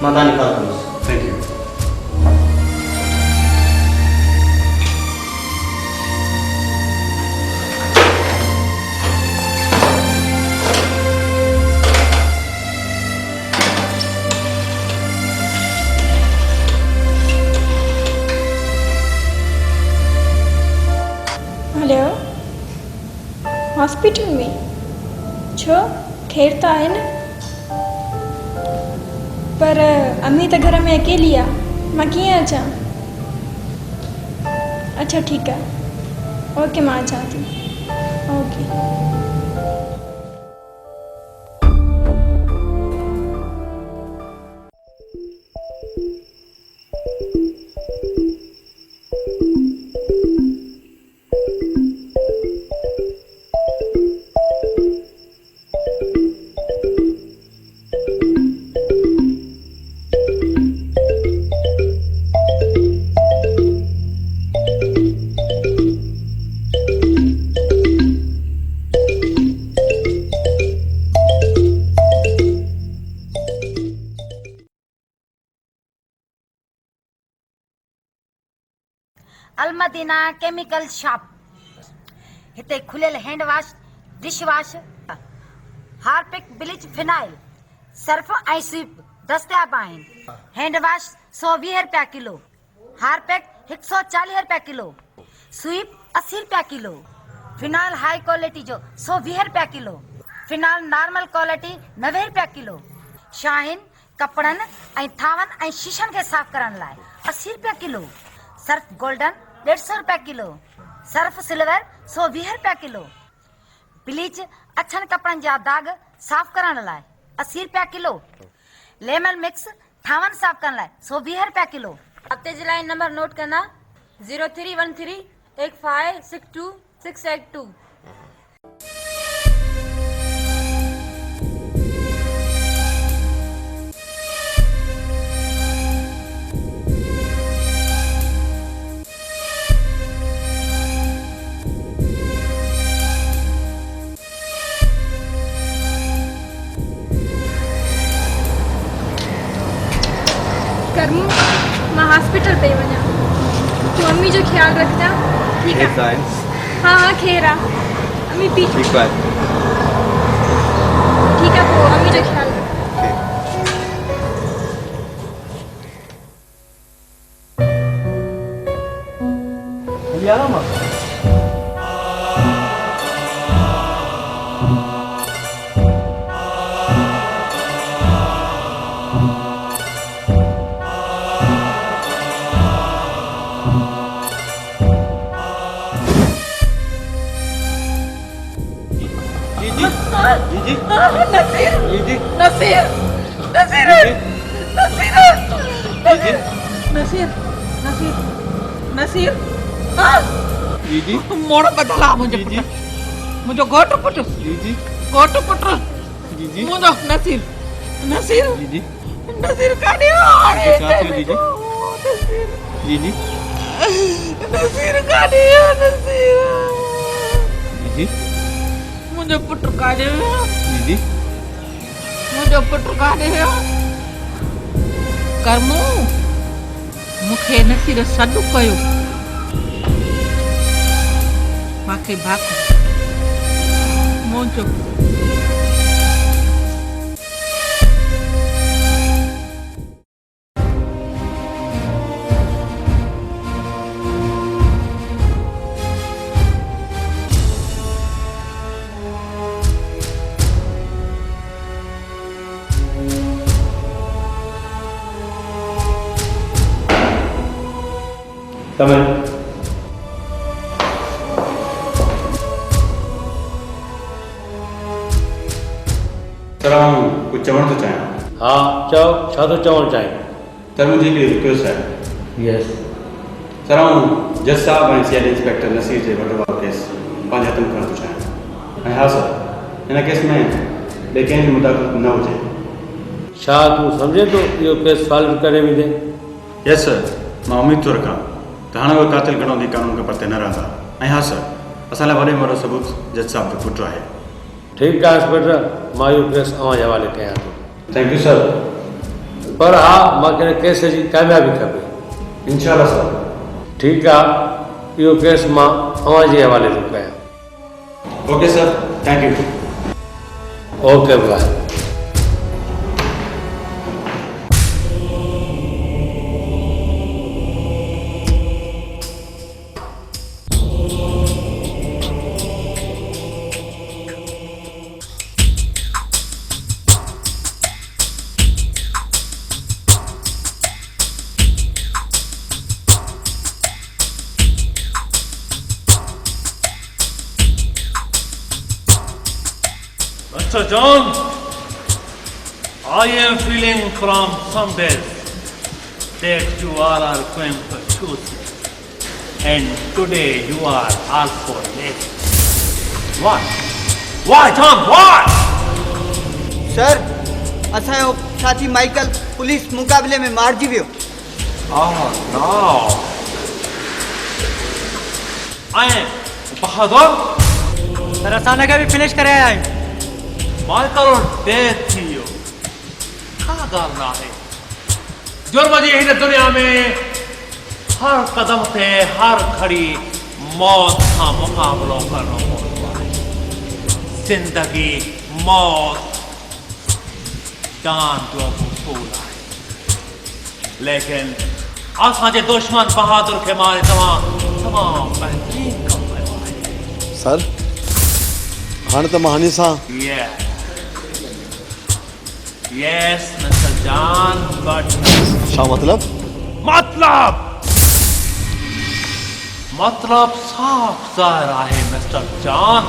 मां तव्हांजी कॉल कंदुसि। Thank U. हेलो, हॉस्पिटल में छो खैर त आहे न? पर अम्मी त घर में अकेली आहे, मां कीअं अचां? अच्छा ठीकु आहे, ओके मां अचां थी। ओके। अलमदीना केमिकल शॉप, हिते खुलियल hand wash, dish wash, Harpic, bleach, phenyl, Surf ऐं स्वीप दस्तियाब आहिनि। हैंड वॉश 120 रुपया किलो, हार्पिक 140 रुपया किलो, स्वीप 80 रुपया किलो, फिनाइल हाई क्वालिटी जो 120 रुपया किलो, फिनाइल नॉर्मल क्वालिटी 90 रुपया किलो, शाहीन कपड़नि ऐं थावनि ऐं शीशनि खे साफ़ करण लाइ 80 रुपया किलो, सर्फ गोल्डन 150 रुपया किलो, सर्फ सिल्वर 120 रुपया किलो, ब्लीच अछनि कपड़नि जा दाग साफ़ करण लाइ 80 रुपया किलो, लेमन मिक्स थावनि साफ़ करण लाइ 120 रुपया किलो। हफ़्ते जे लाइ नंबर नोट कंदा 0313 8562 682। करमू मां हॉस्पिटल पे वञा, तूं अम्मी जो ख्याल रखना, ठीक है? हाँ हाँ खैर आहे, अम्मी पी ठीक है। ठीक है, पोइ अम्मी जो ख्याल रख। यार मां नसीर जीजी मोड़ बदला मुझो घोट पुट जीजी घोट पुट जीजी मुझो नसीर नसीर जीजी नसीर काढे जीजी जीजी नसीर काढे नसीर जीजी मुझो पुट काढे जीजी मुझो पुट काढे करमू मूंखे नसीर सॾु कयो मूंखे भाक कम इन। सर आऊं कुछ चवण तो चाहियां। हाँ चओ छा थो चवणु चाहीं? सर मुझे हिकिड़ी रिक्वेस्ट है। यस। सर आऊं जज साहब ऐं CID इंस्पेक्टर नसीर जे वॾो वारो केस पंहिंजे हथ में खणणु थो चाहियां। ऐं हा सर हिन केस में ॿिए कंहिंजी मुदाख़लत न हुजे। छा तूं सम्झे थो इहो केस सॉल्व करे वेंदे? यस सर, मां उम्मीद थो रखां त हाणे उहे कातिल घणो वधीक कानून खां परते न रहंदा। ऐं हा सर, असां लाइ वॾे में वॾो सबूत जज साहब जो पुटु आहे। ठीकु आहे इंस्पेक्टर, मां इहो केस अव्हां जे हवाले कयां थो। Thank U sir. पर हा मूंखे केस जी कामयाबी खपे। इंशाल्लाह सर। ठीकु आहे, इहो केस मां अव्हां जे हवाले थो कयां। Okay sir, thank you. Okay bye. Mr. John, I am feeling from some days that you all are going to choose me. And today you are all for late. Why? Why, John? Why? Sir असांजो साथी Michael police मुक़ाबले में मारिजी वियो। Oh no. ऐं बहादुर sir असां हुनखे बि finish करे आया आहियूं। माइकल डेथ थी वियो। का ॻाल्हि न आहे। जुर्म जी हिन दुनिया में हर कदम ते हर घड़ी मौत सां मुक़ाबिलो करणो पवंदो आहे। ज़िंदगी मौत जान जो उसूल आहे। लेकिन असांजे दुश्मन बहादुर खे मारे तमामु बहितरीन कमु कयो आहे। सर हाणे त मां हनी सां Yes, Mr. John, but छा मतलब? मतलब साफ ज़ाहिर आहे मिस्टर जॉन।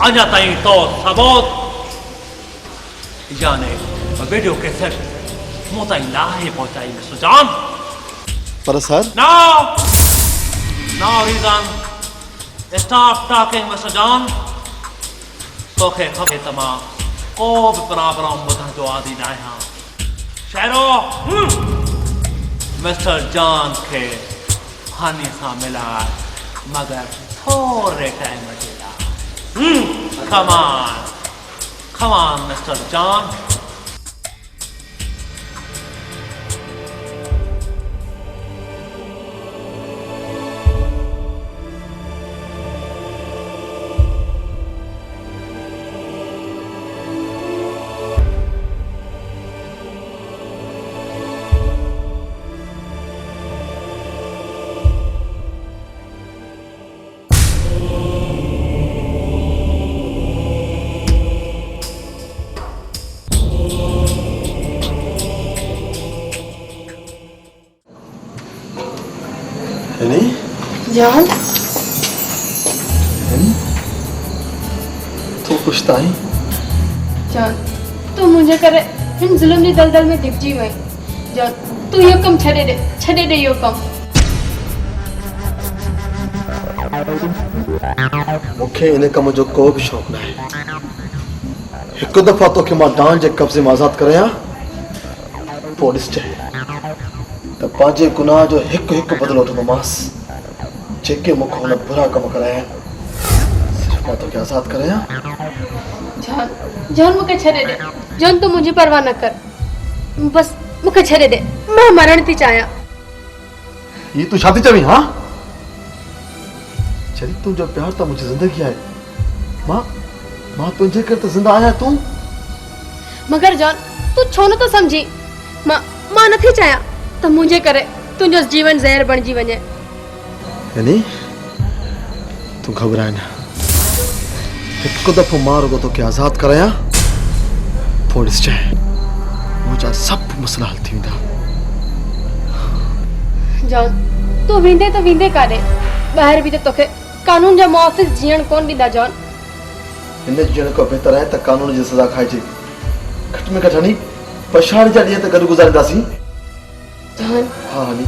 अञा ताईं तो सबूत यानी वीडियो कैसेट मूं ताईं लाहे पहुंचाई मिस्टर जॉन। पर sir Now reason. Stop talking, Mr. John. तोखे खपे त मां को बि प्रोग्राम ॿुधण जो आदी न आहियां। शहरो मिस्टर जॉन खे हानि सां मिलाए मगर थोरे टाइम जे लाइ। Come on, Mr. John. जान तो कुछ ताई जान तू मुझे करे हिन जुल्म जी दलदल में डिपजी वई। जान तू यो कम छड़े दे यो कम। मुखे इन कम जो को भी शौक ना है। एक दफा तो के मां डांस जे कब्जे में आजाद करया पुलिस चे तो पांचे गुनाह जो एक बदलो तो मास जेके मुख हुन बुरा कम कराया सिर्फ मां तो के आजाद करया। जान मुके छड़े दे। जान तू मुझे परवाह न कर, बस मुके छड़े दे। मैं मरण थी चाहया। ये तू शादी चवी हां चली तू जो प्यार था मुझे जिंदगी है मां तुझे कर तो जिंदा आया तू। मगर जान तू छो न तो समझी मां न थी चाहया तो मुझे करे तुझो जीवन जहर बन जी वने। यानी तू घबराए ना एक दफो मारो को तो के आजाद कराया पुलिस चाहे मुझा सब मसला हल थी वेंदा। जान तू वेंदे त वेंदे काॾे ॿाहिरि बि त तोखे कानून जा मुआफ़िक़ जीअण कोन ॾींदा जॉन। हिन जीअण खां बहितर आहे त कानून जी सज़ा खाइजे। घटि में घटि हनी पछाड़ जा ॾींहं त गॾु गुज़ारींदासीं। जॉन हा हनी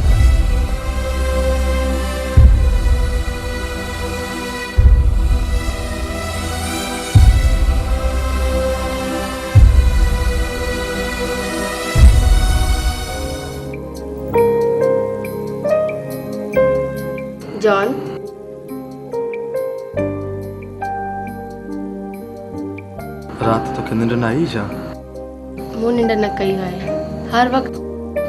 जॉन रात तोखे निंड न आई छा? मूं निंड न कई आहे। हर वक़्तु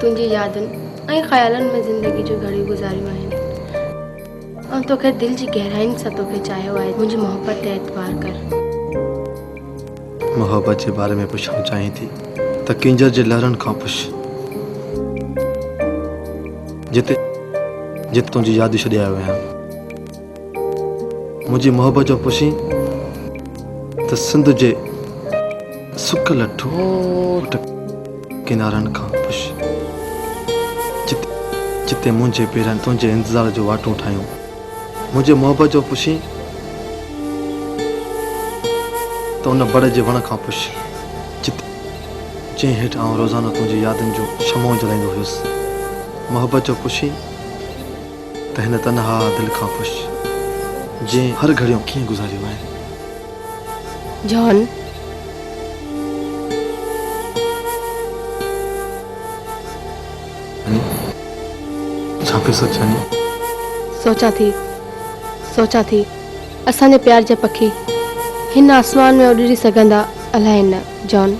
तुंहिंजी यादुनि ऐं ख़्यालनि में ज़िंदगी जो घड़ी गुज़ारियूं आहिनि। ऐं तोखे दिलि जी गहराइनि सां तोखे चाहियो आहे मुंहिंजी मोहबत ते एतबार कर। मोहब्बत जे बारे में पुछणु चाहीं थी त किंजर जे लहरनि खां पुछ, जिते जिते तुंहिंजी यादि छॾे आयो आहियां। मुंहिंजी मोहब्बत जो पुछी त सिंध जे सुकल ठोट किनारनि खां पुछ, जिते मुंहिंजे पेरनि तुंहिंजे इंतज़ार जो वाटूं ठाहियूं। मुंहिंजे मोहब्बत जो पुछी त उन बड़ जे वण खां पुछ, जंहिं हेठि आउं रोज़ाना तुंहिंजी यादुनि जो शमो जलाईंदो हुयुसि। मोहब्बत जो पुछी त हिन तनहा दिलि खां पुछ, जंहिं हर घड़ियूं कीअं गुज़ारियूं आहिनि। जॉन छा पियो सोचां? सोचां थी असांजे प्यार जा पखी हिन आसमान में उॾड़ी सघंदा अलाए न। जॉन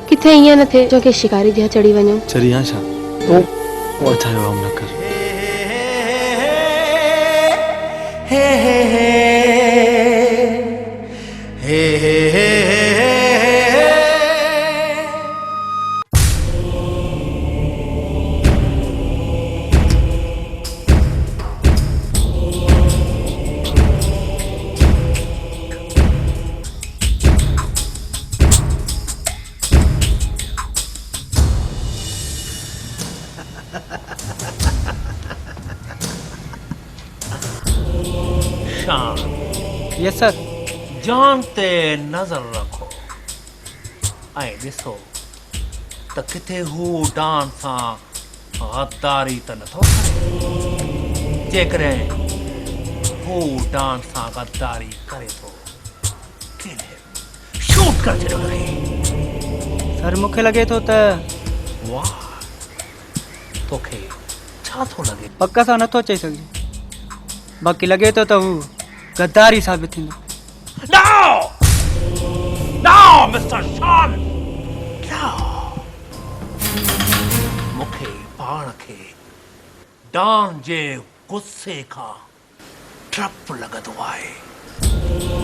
किथे ईअं न थिए जो के शिकारी जिहा चढ़ी वञूं। चरी आ छा? तूं अथायो हम न कर। हे हे हे हे हे हे यस सर। जान ते नज़र रखो ऐं ॾिसो त किथे हू डान सां गद्दारी त नथो करे। जेकॾहिं हू डान सां गद्दारी करे थो शूट करे छॾियो हुनखे। सर मूंखे लॻे थो त वाह, तोखे छा थो लॻे? पक सां नथो चई सघिजे, बाक़ी लॻे थो त हू गद्दारी साबित थींदो। No, Mr. Sean. No. मूंखे पाण खे डान जे गुस्से खां डपु लॻंदो आहे।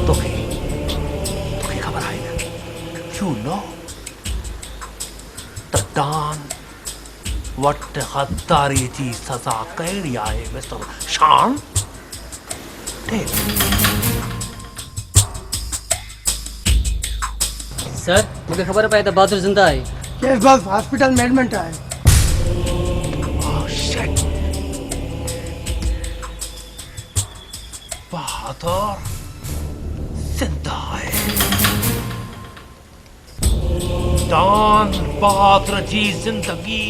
तोखे ख़बर आहे न? You know त डान वटि गद्दारी जी सज़ा कहिड़ी आहे मिस्टर शॉन? सर मूंखे ख़बर पए त बहादुर ज़िंदा आहे। केस बस हॉस्पिटल में एडमिट आहे। बहादुर ज़िंदा है। डान बहादुर जी ज़िंदगी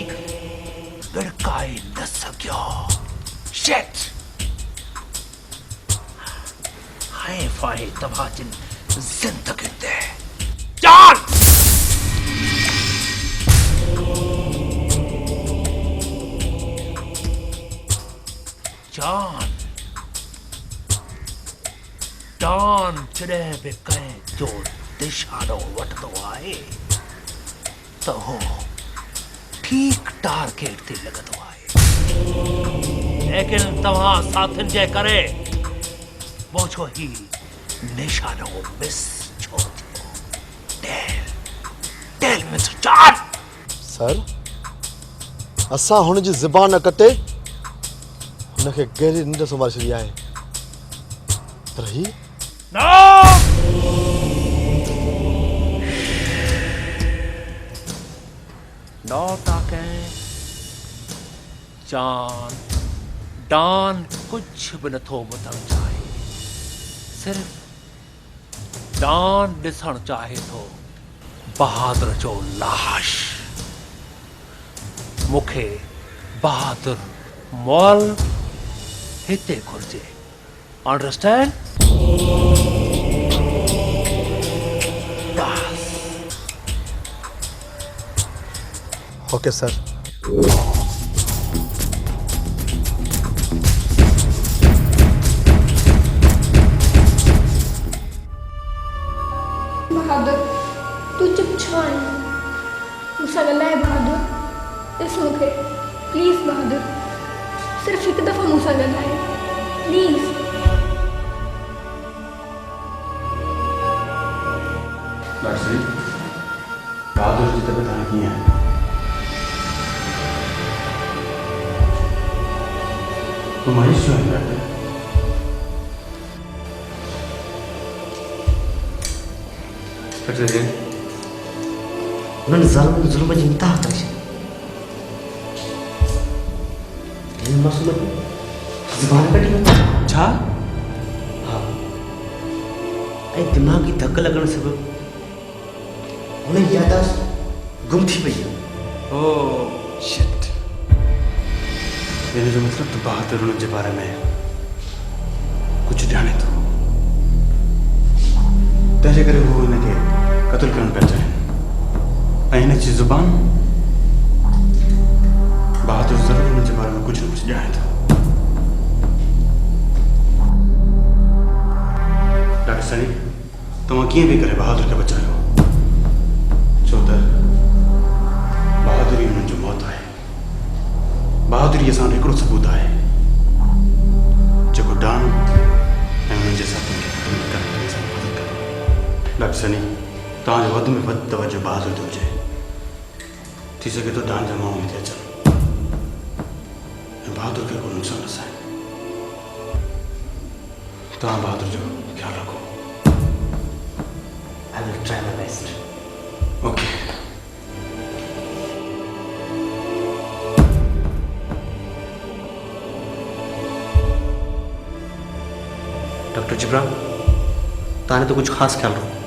बिड़काए न सघियो। शिट। हाय फाय तबाजिन जिंदगी दे जान। जान डान जॾहिं बि कंहिं जो निशानो वठंदो आहे त हो ठीक टारगेट ते लॻंदो आहे। लेकिन तव्हां साथियुनि जे करे मुंहिंजो ही निशानो मिस छो थियो? Tell mister John. सर असां हुन जी ज़बान न कटे हुनखे गहरी निंड सुम्हारे छॾी आहे, पर ही No talking. जान डॉन कुछ भी नथो ॿुधणु चाहे, सिर्फ़ डॉन ॾिसणु चाहे थो बहादुर जो लाश। मूंखे बहादुर मॉल हिते घुर्जे, अंडरस्टैंड? Okay sir. बहादुर तू चुप छो मूंसां ॻाल्हाए। बहादुर ॾिस मूंखे प्लीज़। बहादुर सिर्फ़ु हिकु दफ़ो मूंसां ॻाल्हाए प्लीज़। डॉक्टर साहब, बहादुर जी तबीयत हाणे कीअं आहे? नुमाइश जो है डॉक्टर? डॉक्टर जी उन्होंने ज़ालिम जुल्म जी इंतहा करे छॾी। हिन मासूम जी ज़ुबान कटी वई। छा? हाँ, ऐं दिमाग़ी धक लॻण सबबु हुन जी याददाश्त गुम थी पई आहे। Oh shit. हिन जो मतिलबु त बहादुर हुन जे बारे में कुझु ॼाणे थो, तंहिंजे करे हू हिनखे क़त्ल करणु पिया चाहिनि। ऐं हिन जी ज़ुबान बहादुर ज़रूरु हुन जे बारे में कुझु न कुझु ॼाणे थो। डॉक्टर सनी, तव्हां कीअं बि करे बहादुर खे बचायो, छो त बहादुरी हुननि जो मौत आहे। बहादुरी असां वटि हिकिड़ो सबूत आहे जेको डॉन ऐं हुननि जे साथियुनि खे ख़तमु करण में असांजी मदद करे। डॉक्टर सनी, तव्हांजो वधि में वधि तवजो बहादुर ते हुजे। थी सघे तो डॉन जा माण्हू हिते अचनि ऐं बहादुर खे को नुक़सानु रसाए। तव्हां बहादुर जो ख्यालु रखो। I will try my best. Okay. Doctor Jibran, तव्हां तो कुछ ख़ासि ख्यालु रखो।